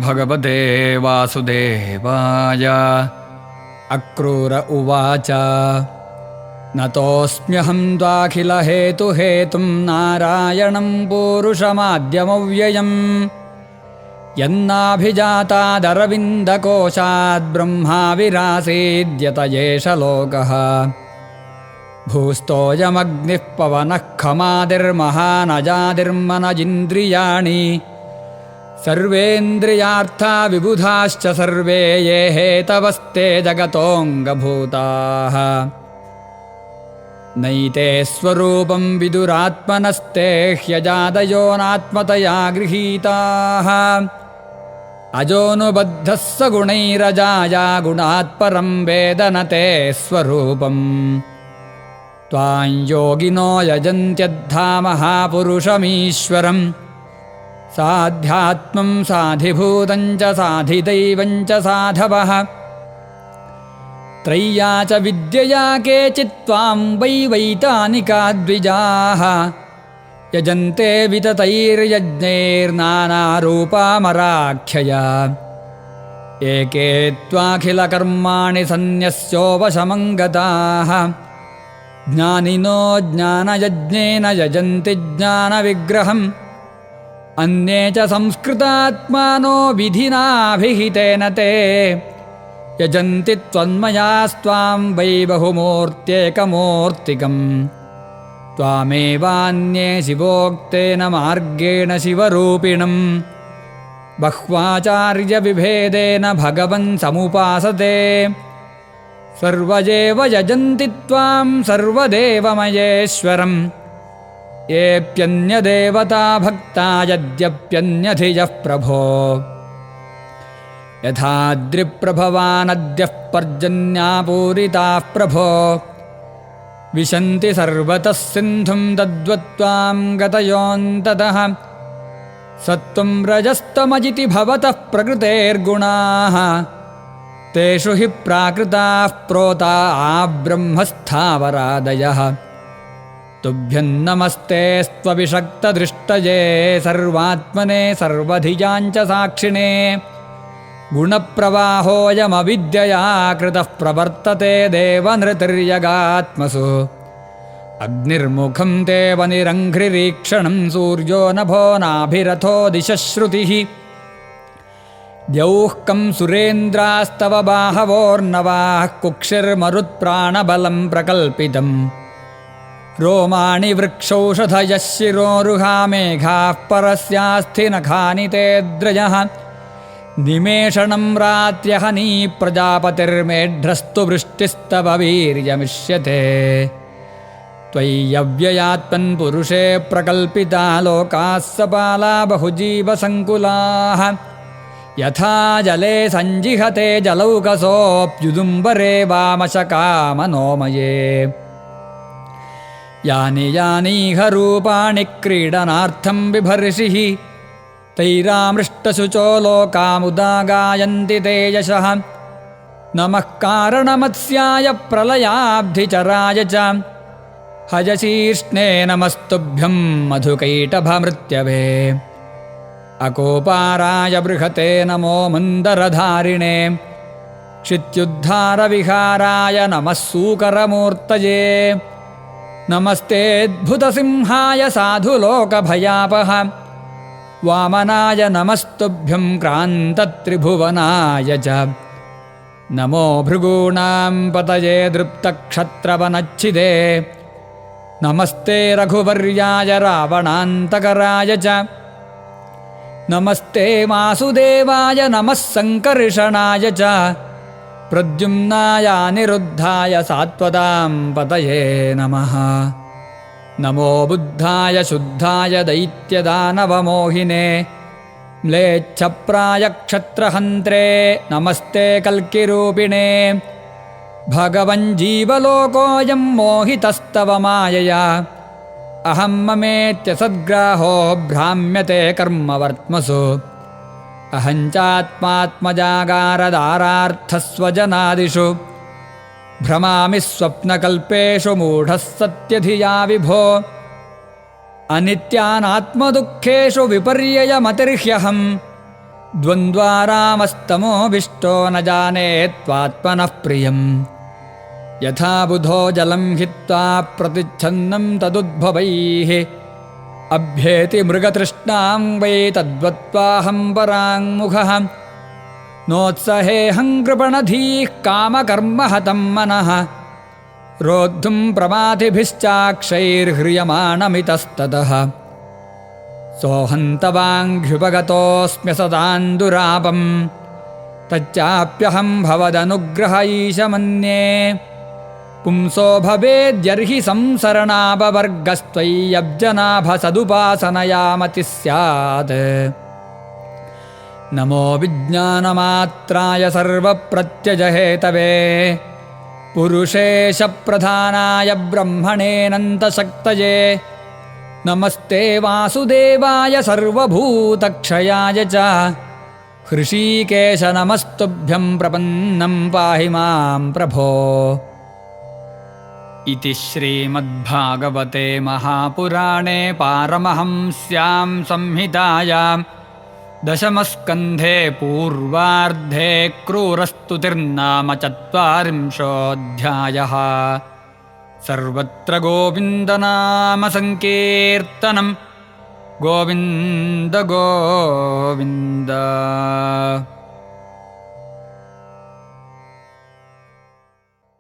भगवते वासुदेवाय। अक्रूर उवाच नतोऽस्म्यहं त्वाखिलहेतुहेतुं नारायणं पूरुषमाद्यमव्ययम् यन्नाभिजातादरविन्दकोशाद् ब्रह्मा विरासीद्यत एष लोकः। भूस्तोऽयमग्निः पवनः खमादिर्महानजादिर्मनजिन्द्रियाणि सर्वेन्द्रियार्था विबुधाश्च सर्वे ये हेतवस्ते जगतोऽङ्गभूताः। नैते स्वरूपं विदुरात्मनस्ते ह्यजादयो नात्मतया गृहीताः। अजोऽनुबद्धः स गुणैरजाया गुणात् परं वेद न ते स्वरूपम्। त्वां योगिनो यजन्त्यद्धा महापुरुषमीश्वरम् साध्यात्मं साधिभूतं च साधिदैवं च साधवः। त्रय्या च विद्यया केचित् त्वां वैवैतानिका द्विजाः यजन्ते विततैर्यज्ञैर्नानारूपामराख्यया। एके त्वाखिलकर्माणि सन्न्यस्योपशमं गताः ज्ञानिनो ज्ञानयज्ञेन यजन्ति ज्ञानविग्रहम्। अन्ये च संस्कृतात्मानो विधिनाभिहितेन ते यजन्ति त्वन्मयास्त्वां वै बहुमूर्त्येकमूर्तिकम्। त्वामेवान्ये शिवोक्तेन मार्गेण शिवरूपिणम् बह्वाचार्यविभेदेन भगवन् समुपासते। सर्वजेव यजन्ति त्वां सर्वदेवमयेश्वरम् येऽप्यन्यदेवता भक्ता यद्यप्यन्यधियः प्रभो। यथाद्रिप्रभवानद्यः पर्जन्यापूरिताः प्रभो विशन्ति सर्वतः सिन्धुं तद्वत्त्वां गतयोऽन्ततः। सत्त्वं रजस्तमजिति भवतः प्रकृतेर्गुणाः तेषु हि प्राकृताः प्रोता ब्रह्मस्थावरादयः। तुभ्यं नमस्तेस्त्वविषक्तदृष्टये सर्वात्मने सर्वधियाञ्च साक्षिणे। गुणप्रवाहोऽयमविद्यया कृतः प्रवर्तते देवनृतिर्यगात्मसु। अग्निर्मुखं ते वनिरङ्घ्रिरीक्षणं सूर्यो नभो नाभिरथो दिशश्रुतिः। द्यौः कं सुरेन्द्रास्तव बाहवोर्नवाः कुक्षिर्मरुत्प्राणबलं प्रकल्पितम्। रोमाणि वृक्षौषधयः शिरोरुहा मेघाः परस्यास्थि नखानि ते द्रजः। निमेषणं रात्र्यहनी प्रजापतिर्मेढ्रस्तु वृष्टिस्तव वीर्यमिष्यते। त्वय्यव्ययात्मन् पुरुषे प्रकल्पिता लोकाः सपाला बहुजीवसङ्कुलाः। यथा जले सञ्जिहते जलौकसोऽप्युदुम्बरे वामशकामनोमये। यानि यानीह रूपाणि क्रीडनार्थं बिभर्षिः तैरामृष्टशुचो लोकामुदागायन्ति ते यशः। नमः कारणमत्स्याय प्रलयाब्धिचराय च हयशीर्ष्णे नमस्तुभ्यं मधुकैटभमृत्यवे। अकोपाराय बृहते नमो मन्दरधारिणे क्षित्युद्धारविहाराय नमः सूकरमूर्तये। नमस्तेऽद्भुतसिंहाय साधुलोकभयापः वामनाय नमस्तुभ्यं क्रान्तत्रिभुवनाय च। नमो भृगूणां पतये दृप्तक्षत्रवनच्छिदे नमस्ते रघुवर्याय रावणान्तकराय च। नमस्ते वासुदेवाय नमः सङ्कर्षणाय च प्रद्युम्नायानिरुद्धाय सात्वतां पतये नमः। नमो बुद्धाय शुद्धाय दैत्यदानवमोहिने म्लेच्छप्रायक्षत्रहन्त्रे नमस्ते कल्किरूपिणे। भगवञ्जीवलोकोऽयं मोहितस्तव मायया अहं ममेत्य सद्ग्राहो भ्राम्यते कर्मवर्त्मसु। अहं चात्मात्मजागारदारार्थस्वजनादिषु भ्रमामि स्वप्नकल्पेषु मूढः सत्यधिया विभो। अनित्यानात्मदुःखेषु विपर्ययमतिर्ह्यहम् द्वन्द्वारामस्तमोऽभिष्टो न जानेत्वात्मनः प्रियम् यथा बुधो जलं हित्वा प्रतिच्छन्नं तदुद्भवैः अभ्येति मृगतृष्णां वै तद्वत्त्वाहं पराङ्मुखः नोत्सहेऽहं कृपणधीः कामकर्महतं मनः रोद्धुं प्रमाथिभिश्चाक्षैर्ह्रियमाणमितस्ततः सोऽहन्तवाङ्घ्युपगतोऽस्म्य सदान्दुरापम् तच्चाप्यहं भवदनुग्रह ईश मन्ये पुंसो भवेद्यर्हि संसरणापवर्गस्त्वय्यब्जनाभसदुपासनया मतिः स्यात् नमो विज्ञानमात्राय सर्वप्रत्यजहेतवे पुरुषेश प्रधानाय ब्रह्मणेऽनन्तशक्तये नमस्ते वासुदेवाय सर्वभूतक्षयाय च हृषीकेश नमस्तुभ्यं प्रपन्नं पाहि मां प्रभो। इति श्रीमद्भागवते महापुराणे पारमहंस्यां संहितायां दशमस्कन्धे पूर्वार्धे क्रूरस्तुतिर्नाम 40 सर्वत्र गोविन्दनाम संकीर्तनं गोविन्द गोविन्द।